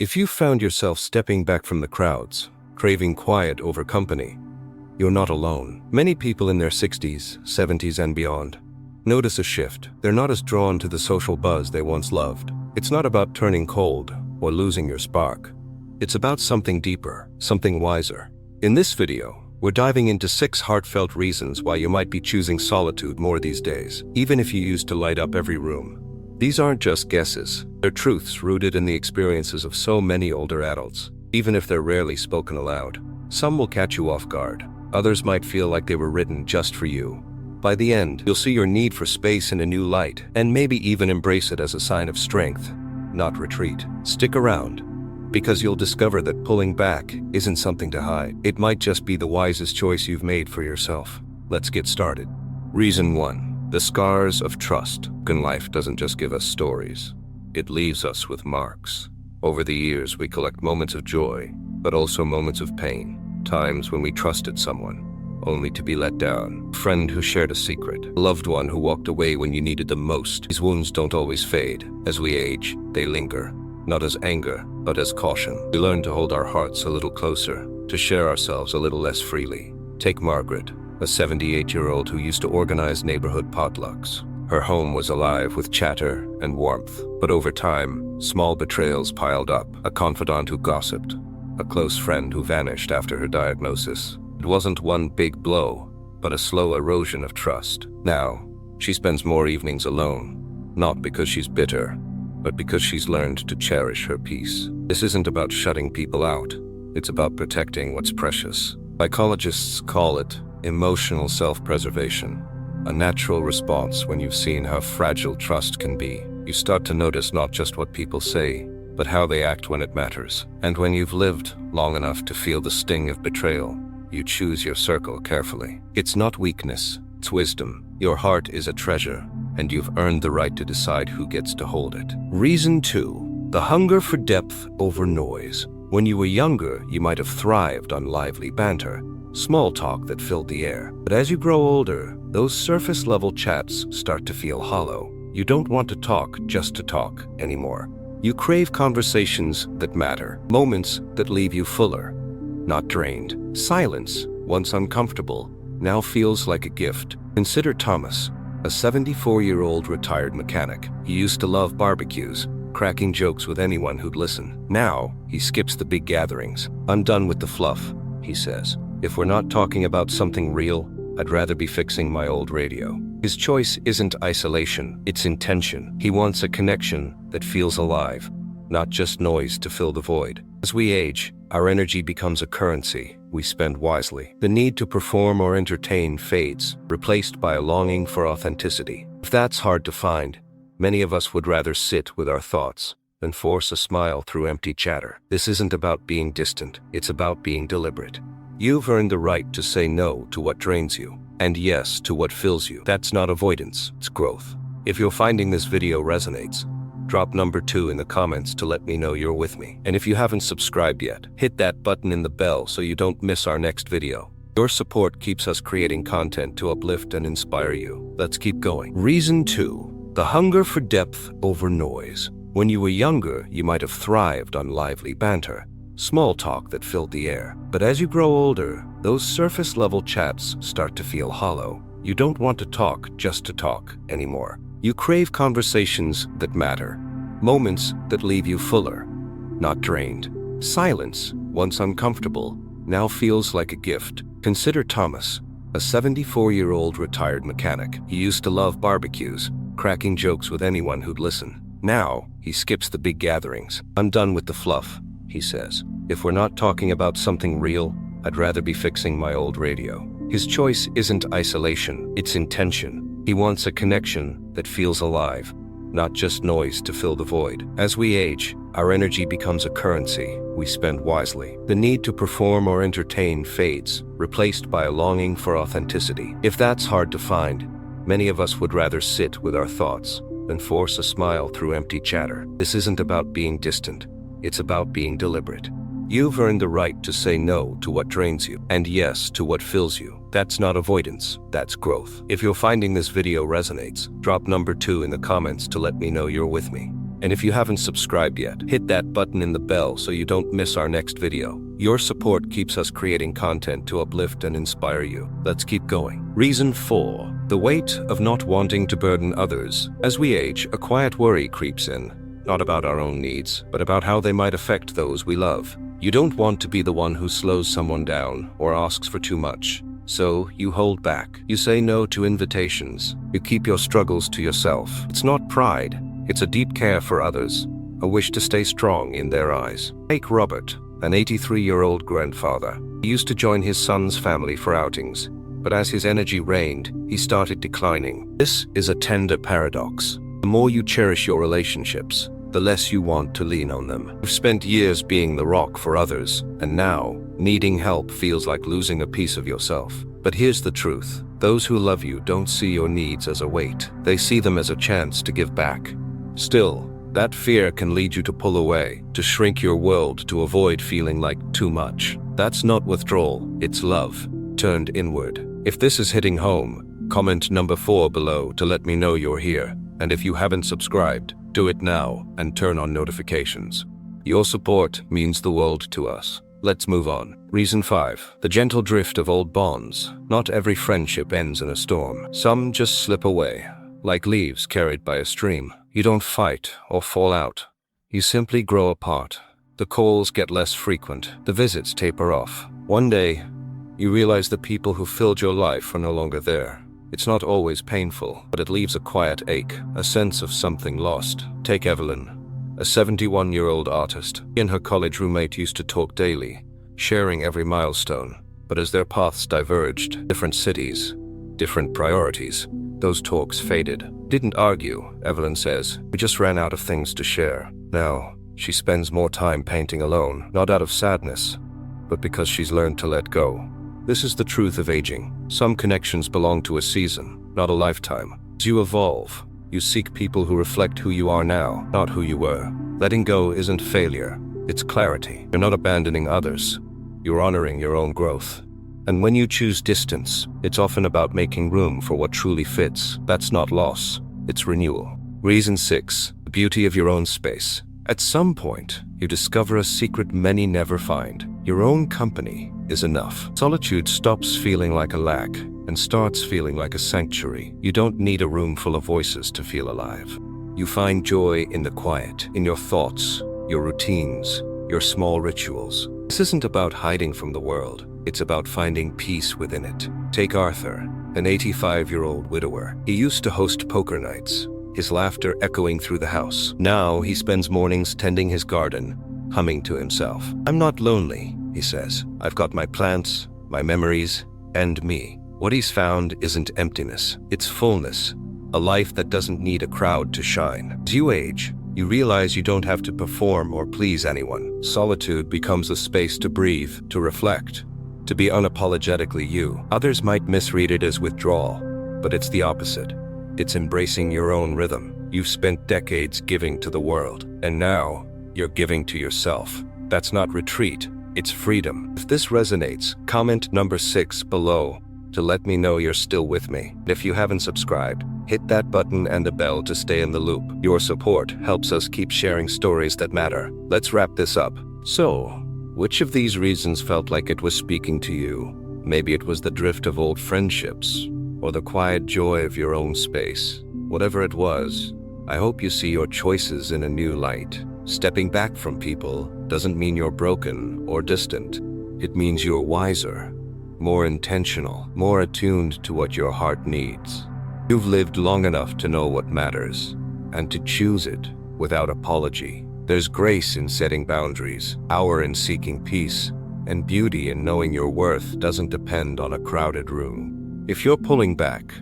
If you found yourself stepping back from the crowds, craving quiet over company, you're not alone. Many people in their 60s, 70s, and beyond notice a shift. They're not as drawn to the social buzz they once loved. It's not about turning cold or losing your spark. It's about something deeper, something wiser. In this video, we're diving into 6 heartfelt reasons why you might be choosing solitude more these days, even if you used to light up every room. These aren't just guesses. They're truths rooted in the experiences of so many older adults, even if they're rarely spoken aloud. Some will catch you off guard. Others might feel like they were written just for you. By the end, you'll see your need for space in a new light, and maybe even embrace it as a sign of strength, not retreat. Stick around, because you'll discover that pulling back isn't something to hide. It might just be the wisest choice you've made for yourself. Let's get started. Reason 1. The scars of trust. Life doesn't just give us stories. It leaves us with marks. Over the years, we collect moments of joy, but also moments of pain. Times when we trusted someone, only to be let down. A friend who shared a secret. A loved one who walked away when you needed them most. These wounds don't always fade. As we age, they linger. Not as anger, but as caution. We learn to hold our hearts a little closer, to share ourselves a little less freely. Take Margaret, a 78-year-old who used to organize neighborhood potlucks. Her home was alive with chatter and warmth, but over time, small betrayals piled up. A confidant who gossiped, a close friend who vanished after her diagnosis. It wasn't one big blow, but a slow erosion of trust. Now, she spends more evenings alone, not because she's bitter, but because she's learned to cherish her peace. This isn't about shutting people out. It's about protecting what's precious. Psychologists call it emotional self-preservation, a natural response when you've seen how fragile trust can be. You start to notice not just what people say, but how they act when it matters. And when you've lived long enough to feel the sting of betrayal, you choose your circle carefully. It's not weakness, it's wisdom. Your heart is a treasure, and you've earned the right to decide who gets to hold it. Reason 2. The hunger for depth over noise. When you were younger, you might have thrived on lively banter, small talk that filled the air. But as you grow older, those surface-level chats start to feel hollow. You don't want to talk just to talk anymore. You crave conversations that matter, moments that leave you fuller, not drained. Silence, once uncomfortable, now feels like a gift. Consider Thomas, a 74-year-old retired mechanic. He used to love barbecues, cracking jokes with anyone who'd listen. Now, he skips the big gatherings. "I'm done with the fluff," he says. "If we're not talking about something real, I'd rather be fixing my old radio." His choice isn't isolation, it's intention. He wants a connection that feels alive, not just noise to fill the void. As we age, our energy becomes a currency we spend wisely. The need to perform or entertain fades, replaced by a longing for authenticity. If that's hard to find, many of us would rather sit with our thoughts than force a smile through empty chatter. This isn't about being distant, it's about being deliberate. You've earned the right to say no to what drains you, and yes to what fills you. That's not avoidance, it's growth. If you're finding this video resonates, drop number 2 in the comments to let me know you're with me. And if you haven't subscribed yet, hit that button in the bell so you don't miss our next video. Your support keeps us creating content to uplift and inspire you. Let's keep going. Reason 2. The hunger for depth over noise. When you were younger, you might have thrived on lively banter, small talk that filled the air. But as you grow older, those surface-level chats start to feel hollow. You don't want to talk just to talk anymore. You crave conversations that matter, moments that leave you fuller, not drained. Silence, once uncomfortable, now feels like a gift. Consider Thomas, a 74-year-old retired mechanic. He used to love barbecues, cracking jokes with anyone who'd listen. Now, he skips the big gatherings. "I'm done with the fluff," he says. "If we're not talking about something real, I'd rather be fixing my old radio." His choice isn't isolation, it's intention. He wants a connection that feels alive, not just noise to fill the void. As we age, our energy becomes a currency we spend wisely. The need to perform or entertain fades, replaced by a longing for authenticity. If that's hard to find, many of us would rather sit with our thoughts than force a smile through empty chatter. This isn't about being distant, it's about being deliberate. You've earned the right to say no to what drains you, and yes to what fills you. That's not avoidance, that's growth. If you're finding this video resonates, drop number 2 in the comments to let me know you're with me. And if you haven't subscribed yet, hit that button in the bell so you don't miss our next video. Your support keeps us creating content to uplift and inspire you. Let's keep going. Reason 4. The weight of not wanting to burden others. As we age, a quiet worry creeps in. Not about our own needs, but about how they might affect those we love. You don't want to be the one who slows someone down or asks for too much. So you hold back. You say no to invitations. You keep your struggles to yourself. It's not pride. It's a deep care for others. A wish to stay strong in their eyes. Take Robert, an 83-year-old grandfather. He used to join his son's family for outings, but as his energy waned, he started declining. This is a tender paradox. The more you cherish your relationships, the less you want to lean on them. You've spent years being the rock for others, and now, needing help feels like losing a piece of yourself. But here's the truth. Those who love you don't see your needs as a weight. They see them as a chance to give back. Still, that fear can lead you to pull away, to shrink your world to avoid feeling like too much. That's not withdrawal, it's love, turned inward. If this is hitting home, comment number 4 below to let me know you're here. And if you haven't subscribed, do it now and turn on notifications. Your support means the world to us. Let's move on. Reason 5. The gentle drift of old bonds. Not every friendship ends in a storm. Some just slip away, like leaves carried by a stream. You don't fight or fall out. You simply grow apart. The calls get less frequent. The visits taper off. One day, you realize the people who filled your life are no longer there. It's not always painful, but it leaves a quiet ache, a sense of something lost. Take Evelyn, a 71-year-old artist. She and her college roommate used to talk daily, sharing every milestone. But as their paths diverged, different cities, different priorities, those talks faded. Didn't argue, Evelyn says. We just ran out of things to share. Now, she spends more time painting alone, not out of sadness, but because she's learned to let go. This is the truth of aging. Some connections belong to a season, not a lifetime. As you evolve, you seek people who reflect who you are now, not who you were. Letting go isn't failure, it's clarity. You're not abandoning others, you're honoring your own growth. And when you choose distance, it's often about making room for what truly fits. That's not loss, it's renewal. Reason 6. The beauty of your own space. At some point, you discover a secret many never find. Your own company is enough. Solitude stops feeling like a lack and starts feeling like a sanctuary. You don't need a room full of voices to feel alive. You find joy in the quiet, in your thoughts, your routines, your small rituals. This isn't about hiding from the world. It's about finding peace within it. Take Arthur, an 85-year-old widower. He used to host poker nights, his laughter echoing through the house. Now he spends mornings tending his garden, humming to himself. I'm not lonely, he says. I've got my plants, my memories, and me. What he's found isn't emptiness, it's fullness. A life that doesn't need a crowd to shine. As you age, you realize you don't have to perform or please anyone. Solitude becomes a space to breathe, to reflect, to be unapologetically you. Others might misread it as withdrawal, but it's the opposite. It's embracing your own rhythm. You've spent decades giving to the world, and now you're giving to yourself. That's not retreat, it's freedom. If this resonates, comment number 6 below to let me know you're still with me. If you haven't subscribed, hit that button and the bell to stay in the loop. Your support helps us keep sharing stories that matter. Let's wrap this up. So, which of these reasons felt like it was speaking to you? Maybe it was the drift of old friendships, or the quiet joy of your own space. Whatever it was, I hope you see your choices in a new light. Stepping back from people doesn't mean you're broken or distant. It means you're wiser, more intentional, more attuned to what your heart needs. You've lived long enough to know what matters, and to choose it without apology. There's grace in setting boundaries, power in seeking peace, and beauty in knowing your worth doesn't depend on a crowded room. If you're pulling back,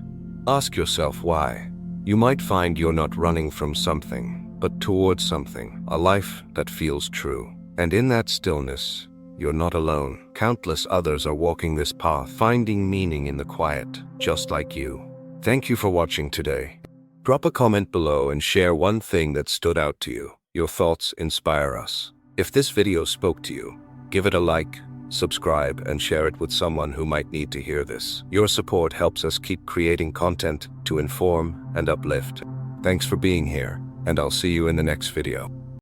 ask yourself why. You might find you're not running from something, but towards something, a life that feels true. And in that stillness, you're not alone. Countless others are walking this path, finding meaning in the quiet, just like you. Thank you for watching today. Drop a comment below and share one thing that stood out to you. Your thoughts inspire us. If this video spoke to you, give it a like, subscribe, and share it with someone who might need to hear this. Your support helps us keep creating content to inform and uplift. Thanks for being here. and I'll see you in the next video.